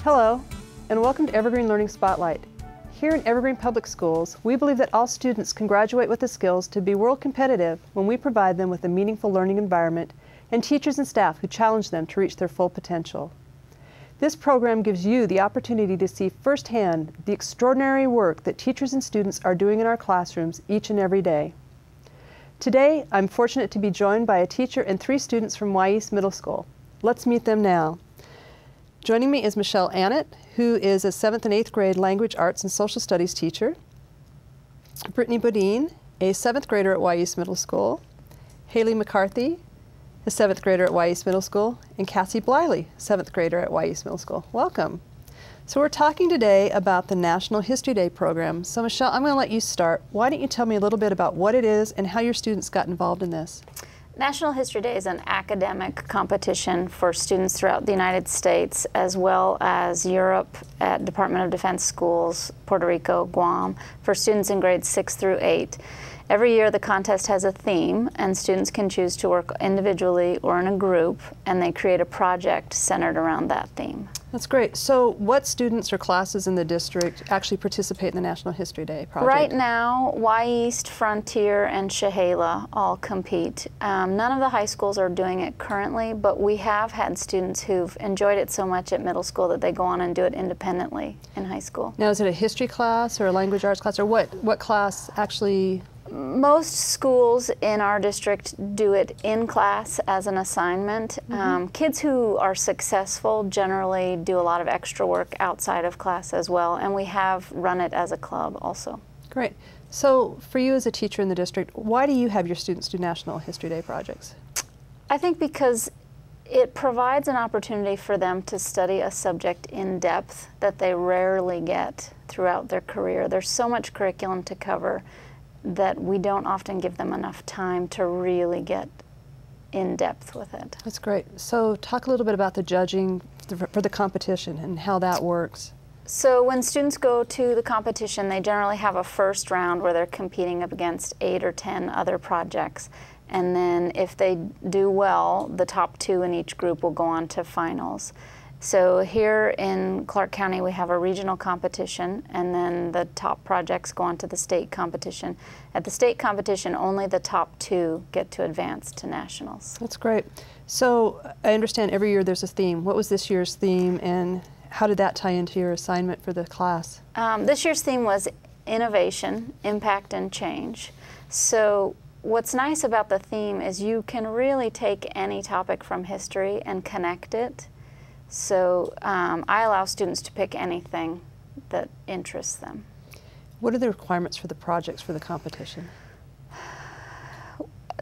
Hello, and welcome to Evergreen Learning Spotlight. Here in Evergreen Public Schools, we believe that all students can graduate with the skills to be world competitive when we provide them with a meaningful learning environment and teachers and staff who challenge them to reach their full potential. This program gives you the opportunity to see firsthand the extraordinary work that teachers and students are doing in our classrooms each and every day. Today, I'm fortunate to be joined by a teacher and 3 students from Wy'East Middle School. Let's meet them now. Joining me is Michelle Annett, who is a 7th and 8th grade language arts and social studies teacher. Brittany Bodine, a 7th grader at Wy'East Middle School. Haley McCarthy, a 7th grader at Wy'East Middle School. And Cassie Bliley, 7th grader at Wy'East Middle School. Welcome. So we're talking today about the National History Day program. So Michelle, I'm going to let you start. Why don't you tell me a little bit about what it is and how your students got involved in this? National History Day is an academic competition for students throughout the United States as well as Europe at Department of Defense schools, Puerto Rico, Guam, for students in grades 6 through 8. Every year the contest has a theme and students can choose to work individually or in a group, and they create a project centered around that theme. That's great. So what students or classes in the district actually participate in the National History Day project? Right now, Wy'East, Frontier, and Chehalis all compete. None of the high schools are doing it currently, but we have had students who've enjoyed it so much at middle school that they go on and do it independently in high school. Now, is it a history class or a language arts class, or what class actually? Most schools in our district do it in class as an assignment. Kids who are successful generally do a lot of extra work outside of class as well, and we have run it as a club also. Great. So for you as a teacher in the district, why do you have your students do National History Day projects? I think because it provides an opportunity for them to study a subject in depth that they rarely get throughout their career. There's so much curriculum to cover that we don't often give them enough time to really get in depth with it. That's great. So talk a little bit about the judging for the competition and how that works. So when students go to the competition, they generally have a first round where they're competing up against 8 or 10 other projects. And then if they do well, the top 2 in each group will go on to finals. So here in Clark County we have a regional competition, and then the top projects go on to the state competition. At the state competition, only the top 2 get to advance to nationals. That's great. So I understand every year there's a theme. What was this year's theme, and how did that tie into your assignment for the class? This year's theme was innovation, impact, and change. So what's nice about the theme is you can really take any topic from history and connect it. So I allow students to pick anything that interests them. What are the requirements for the projects for the competition?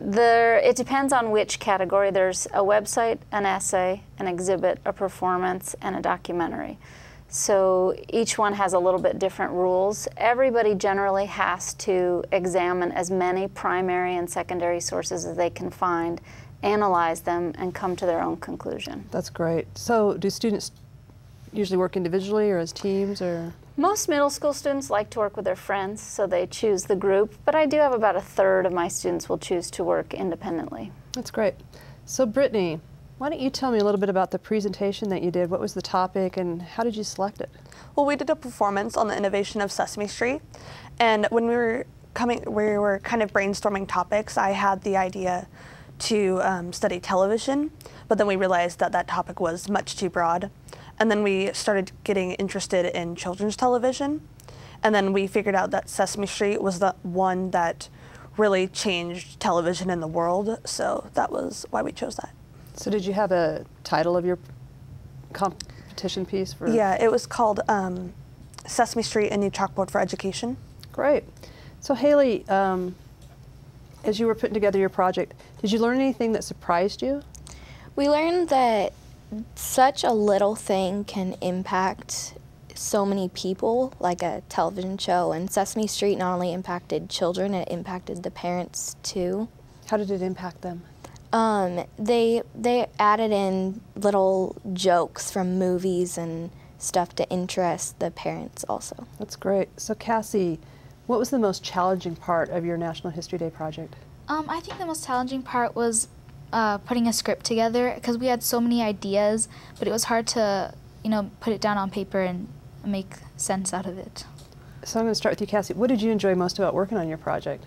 It depends on which category. There's a website, an essay, an exhibit, a performance, and a documentary. So each one has a little bit different rules. Everybody generally has to examine as many primary and secondary sources as they can find, analyze them, and come to their own conclusion. That's great. So do students usually work individually or as teams, or? Most middle school students like to work with their friends, so they choose the group, but I do have about a third of my students will choose to work independently. That's great. So Brittany, why don't you tell me a little bit about the presentation that you did? What was the topic and how did you select it? Well, we did a performance on the innovation of Sesame Street, and when we were kind of brainstorming topics, I had the idea to study television, but then we realized that that topic was much too broad. And then we started getting interested in children's television, and then we figured out that Sesame Street was the one that really changed television in the world, so that was why we chose that. So did you have a title of your competition piece? For? Yeah, it was called Sesame Street, a New Chalkboard for Education. Great. So Haley, as you were putting together your project, did you learn anything that surprised you? We learned that such a little thing can impact so many people, like a television show, and Sesame Street not only impacted children, it impacted the parents too. How did it impact them? They added in little jokes from movies and stuff to interest the parents also. That's great. So Cassie, what was the most challenging part of your National History Day project? I think the most challenging part was putting a script together, because we had so many ideas, but it was hard to, put it down on paper and make sense out of it. So I'm going to start with you, Cassie. What did you enjoy most about working on your project?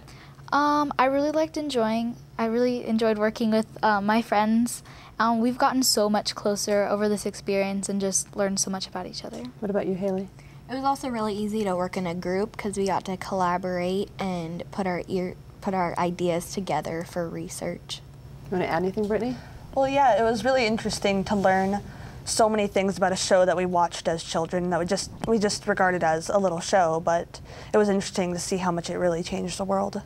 I really enjoyed working with my friends. We've gotten so much closer over this experience and just learned so much about each other. What about you, Haley? It was also really easy to work in a group because we got to collaborate and put our ideas together for research. You want to add anything, Brittany? Well, yeah, it was really interesting to learn so many things about a show that we watched as children that we just regarded as a little show, but it was interesting to see how much it really changed the world.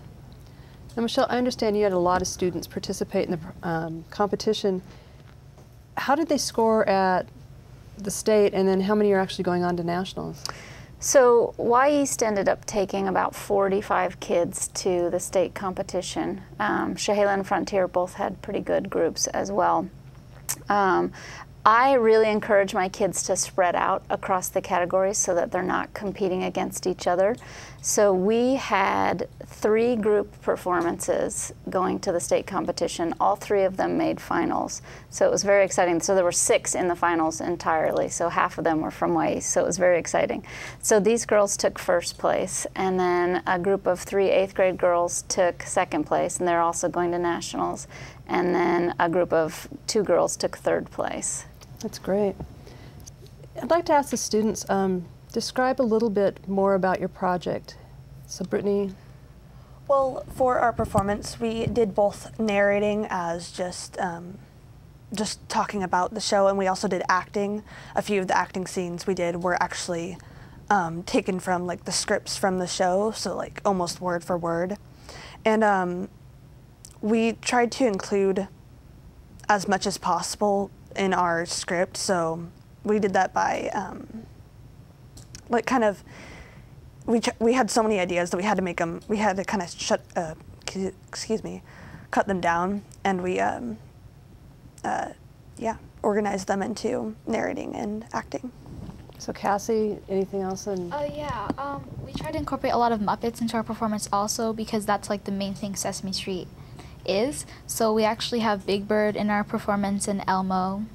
Now, Michelle, I understand you had a lot of students participate in the competition. How did they score at the state, and then how many are actually going on to nationals? So Wy'East ended up taking about 45 kids to the state competition. Chehalis and Frontier both had pretty good groups as well. I really encourage my kids to spread out across the categories so that they're not competing against each other. So we had 3 group performances going to the state competition. All 3 of them made finals. So it was very exciting. So there were 6 in the finals entirely. So half of them were from Wy'East. So it was very exciting. So these girls took first place, and then a group of 3 8th grade girls took second place, and they're also going to nationals. And then a group of 2 girls took third place. That's great. I'd like to ask the students, describe a little bit more about your project. So Brittany? Well, for our performance, we did both narrating as just talking about the show, and we also did acting. A few of the acting scenes we did were actually taken from like the scripts from the show, so like almost word for word. And we tried to include as much as possible in our script, so we did that by like kind of we had so many ideas that we had to make them. We had to kind of cut them down, and we organized them into narrating and acting. So Cassie, anything else? We tried to incorporate a lot of Muppets into our performance also, because that's like the main thing Sesame Street is. So we actually have Big Bird in our performance, and Elmo,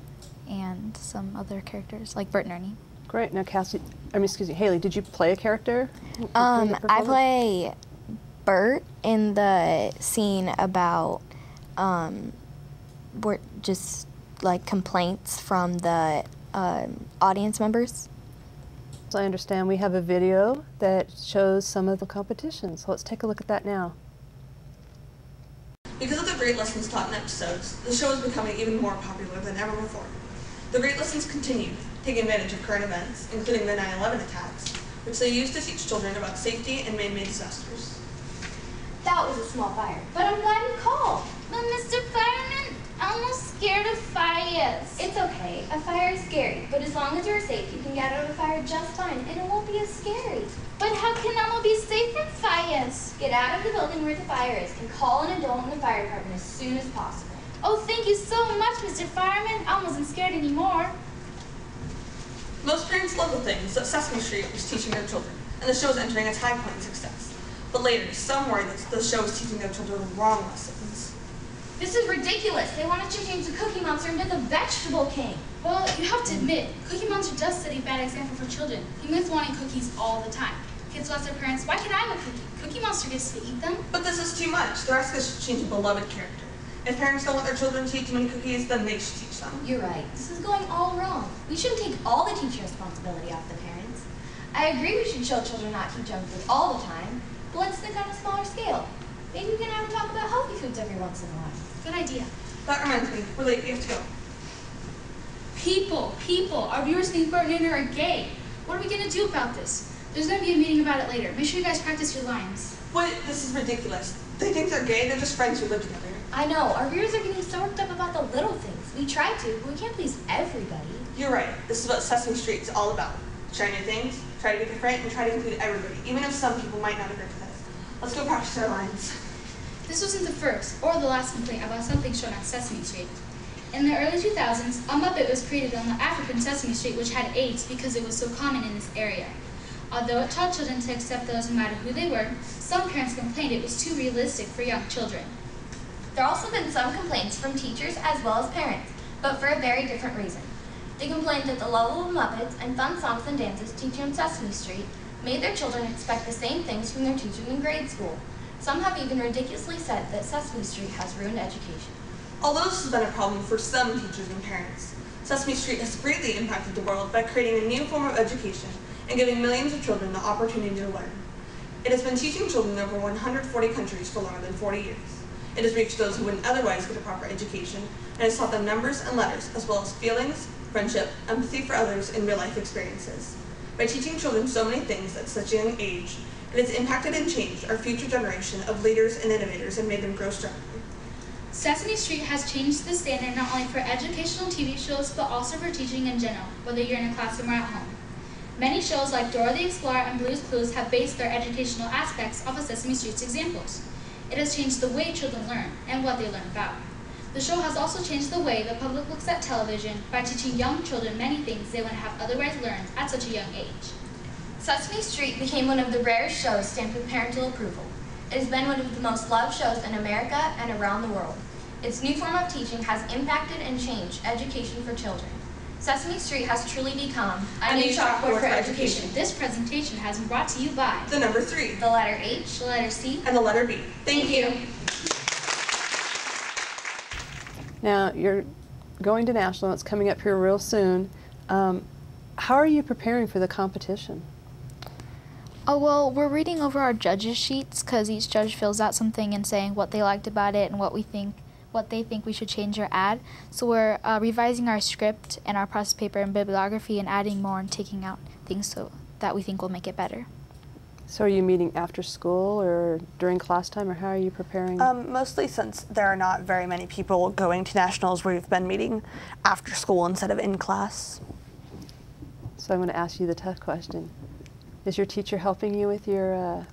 and some other characters like Bert and Ernie. Great. Now Haley, did you play a character? I play Bert in the scene about just like complaints from the audience members. So I understand we have a video that shows some of the competitions. So let's take a look at that now. Because of the great lessons taught in episodes, the show is becoming even more popular than ever before. The great lessons continue, taking advantage of current events, including the 9/11 attacks, which they use to teach children about safety and man-made disasters. That was a small fire, but I'm glad you called. But Mr. Fireman, I'm almost scared of fires. It's okay. A fire is scary, but as long as you're safe, you can get out of a fire just fine, and it won't be as scary. But how can Elmo be safe from fires? Get out of the building where the fire is and call an adult in the fire department as soon as possible. Oh, thank you so much, Mr. Fireman. I wasn't scared anymore. Most parents love the things that Sesame Street was teaching their children, and the show is entering its high point in success. But later, some worry that the show is teaching their children the wrong lessons. This is ridiculous. They wanted to change the Cookie Monster into the Vegetable King. Well, you have to admit, Cookie Monster does set a bad example for children. He myths wanting cookies all the time. Kids will ask their parents, why can't I have a cookie? Cookie Monster gets to eat them. But this is too much. They're asking us to change a beloved character. If parents don't want their children to eat too many cookies, then they should teach them. You're right. This is going all wrong. We shouldn't take all the teaching responsibility off the parents. I agree we should show children not to eat junk food all the time, but let's think on a smaller scale. Maybe we can have them talk about healthy foods every once in a while. Good idea. That reminds me, we're late, we have to go. People, our viewers think Bert and Ernie are gay. What are we gonna do about this? There's gonna be a meeting about it later. Make sure you guys practice your lines. What? This is ridiculous. They think they're gay, they're just friends who live together. I know, our viewers are getting so worked up about the little things. We try to, but we can't please everybody. You're right. This is what Sesame Street is all about. Try new things, try to be different, and try to include everybody, even if some people might not agree with us. Let's go practice our lines. This wasn't the first or the last complaint about something shown on Sesame Street. In the early 2000s, a Muppet was created on the African Sesame Street which had AIDS because it was so common in this area. Although it taught children to accept those no matter who they were, some parents complained it was too realistic for young children. There have also been some complaints from teachers as well as parents, but for a very different reason. They complained that the level of Muppets and fun songs and dances teaching on Sesame Street made their children expect the same things from their teachers in grade school. Some have even ridiculously said that Sesame Street has ruined education. Although this has been a problem for some teachers and parents, Sesame Street has greatly impacted the world by creating a new form of education and giving millions of children the opportunity to learn. It has been teaching children in over 140 countries for longer than 40 years. It has reached those who wouldn't otherwise get a proper education and has taught them numbers and letters, as well as feelings, friendship, empathy for others, and real-life experiences. By teaching children so many things at such a young age, it has impacted and changed our future generation of leaders and innovators and made them grow stronger. Sesame Street has changed the standard not only for educational TV shows, but also for teaching in general, whether you're in a classroom or at home. Many shows like Dora the Explorer and Blue's Clues have based their educational aspects off of Sesame Street's examples. It has changed the way children learn and what they learn about. The show has also changed the way the public looks at television by teaching young children many things they wouldn't have otherwise learned at such a young age. Sesame Street became one of the rarest shows stamped with parental approval. It has been one of the most loved shows in America and around the world. Its new form of teaching has impacted and changed education for children. Sesame Street has truly become a new chalkboard for education. This presentation has been brought to you by The number 3, The letter H, the letter C, and the letter B. Thank you. Now, you're going to National, it's coming up here real soon. How are you preparing for the competition? Oh, well, we're reading over our judges' sheets because each judge fills out something and saying what they liked about it and what they think we should change or add. So we're revising our script and our process paper and bibliography and adding more and taking out things so that we think will make it better. So are you meeting after school or during class time, or how are you preparing? Mostly since there are not very many people going to Nationals, we've been meeting after school instead of in class. So I'm going to ask you the tough question. Is your teacher helping you with your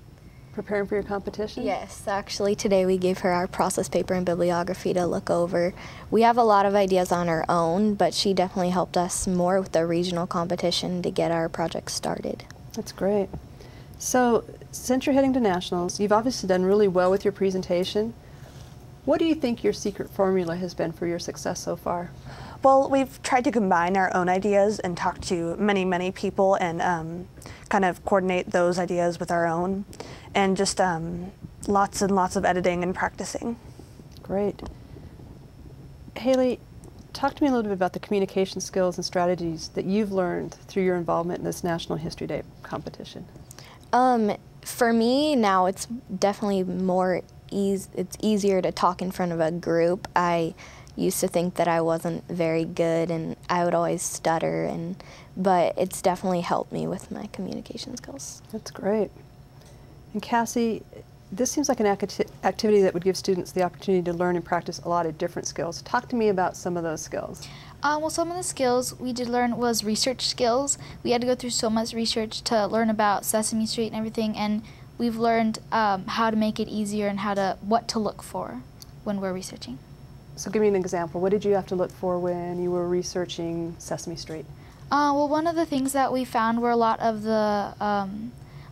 preparing for your competition? Yes, actually today we gave her our process paper and bibliography to look over. We have a lot of ideas on our own, but she definitely helped us more with the regional competition to get our project started. That's great. So since you're heading to Nationals, you've obviously done really well with your presentation. What do you think your secret formula has been for your success so far? Well, we've tried to combine our own ideas and talk to many people and kind of coordinate those ideas with our own, and just lots and lots of editing and practicing. Great. Haley, talk to me a little bit about the communication skills and strategies that you've learned through your involvement in this National History Day competition. For me now, it's definitely it's easier to talk in front of a group. I used to think that I wasn't very good and I would always stutter, but it's definitely helped me with my communication skills. That's great. And Cassie, this seems like an activity that would give students the opportunity to learn and practice a lot of different skills. Talk to me about some of those skills. Well, some of the skills we did learn was research skills. We had to go through so much research to learn about Sesame Street and everything, and we've learned how to make it easier and what to look for when we're researching. So give me an example. What did you have to look for when you were researching Sesame Street? Well, one of the things that we found were a lot of the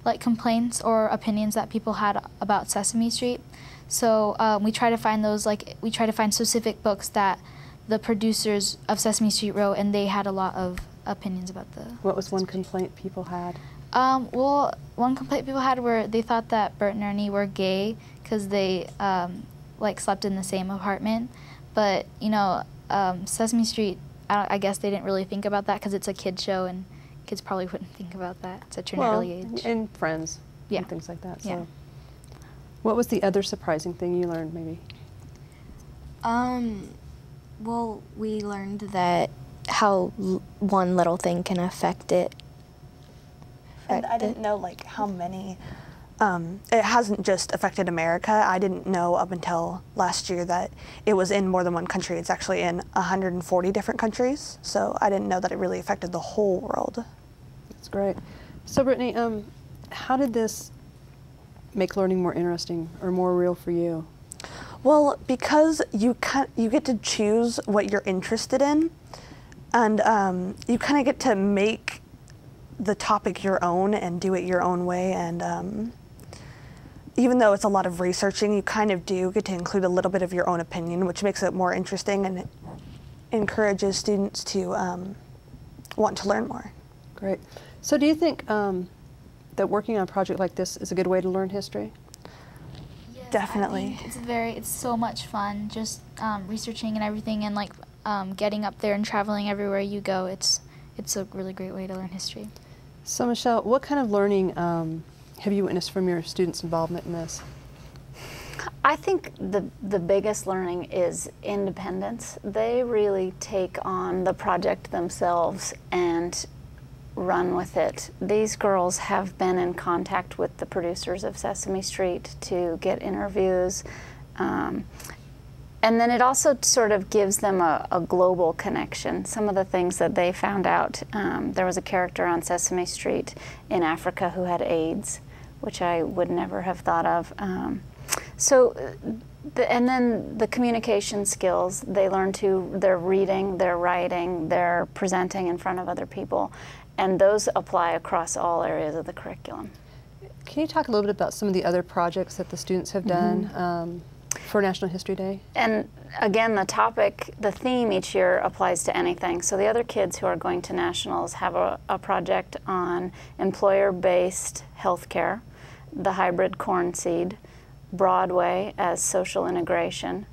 like complaints or opinions that people had about Sesame Street. So we try to find those, we try to find specific books that the producers of Sesame Street wrote, and they had a lot of opinions about the... What was one complaint people had? Well, one complaint people had were they thought that Bert and Ernie were gay because they slept in the same apartment. But, you know, Sesame Street, I guess they didn't really think about that because it's a kid's show and kids probably wouldn't think about that at such an early age. And friends and things like that. So, what was the other surprising thing you learned, maybe? Well, we learned that how one little thing can affect it. And I didn't know how many. It hasn't just affected America. I didn't know up until last year that it was in more than one country. It's actually in 140 different countries. So I didn't know that it really affected the whole world. That's great. So Brittany, how did this make learning more interesting or more real for you? Well, because you get to choose what you're interested in, and you kind of get to make the topic your own and do it your own way. And even though it's a lot of researching, you kind of do get to include a little bit of your own opinion, which makes it more interesting and encourages students to want to learn more. Great. So do you think that working on a project like this is a good way to learn history? Yes, Definitely. I think it's so much fun just researching and everything, and like getting up there and traveling everywhere you go. It's a really great way to learn history. So Michelle, what kind of learning have you witnessed from your students' involvement in this? I think the biggest learning is independence. They really take on the project themselves and run with it. These girls have been in contact with the producers of Sesame Street to get interviews. And then it also sort of gives them a global connection. Some of the things that they found out, there was a character on Sesame Street in Africa who had AIDS, which I would never have thought of. And then the communication skills, they learn they're reading, they're writing, they're presenting in front of other people, and those apply across all areas of the curriculum. Can you talk a little bit about some of the other projects that the students have done for National History Day? And again, the theme each year applies to anything. So the other kids who are going to nationals have a project on employer-based healthcare, the hybrid corn seed, Broadway as social integration.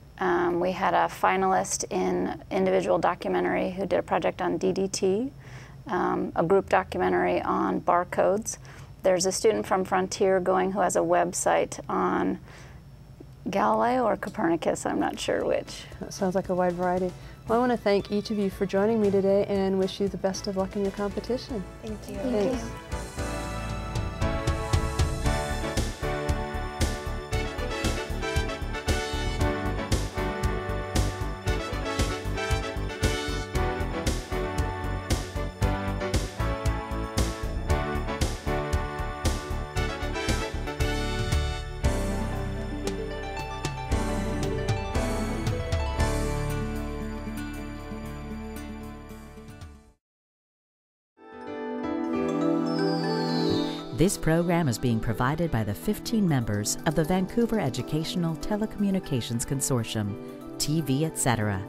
We had a finalist in individual documentary who did a project on DDT, a group documentary on barcodes. There's a student from Frontier going who has a website on Galileo or Copernicus, I'm not sure which. That sounds like a wide variety. Well, I want to thank each of you for joining me today and wish you the best of luck in your competition. Thank you. Thanks. This program is being provided by the 15 members of the Vancouver Educational Telecommunications Consortium, TV, etc.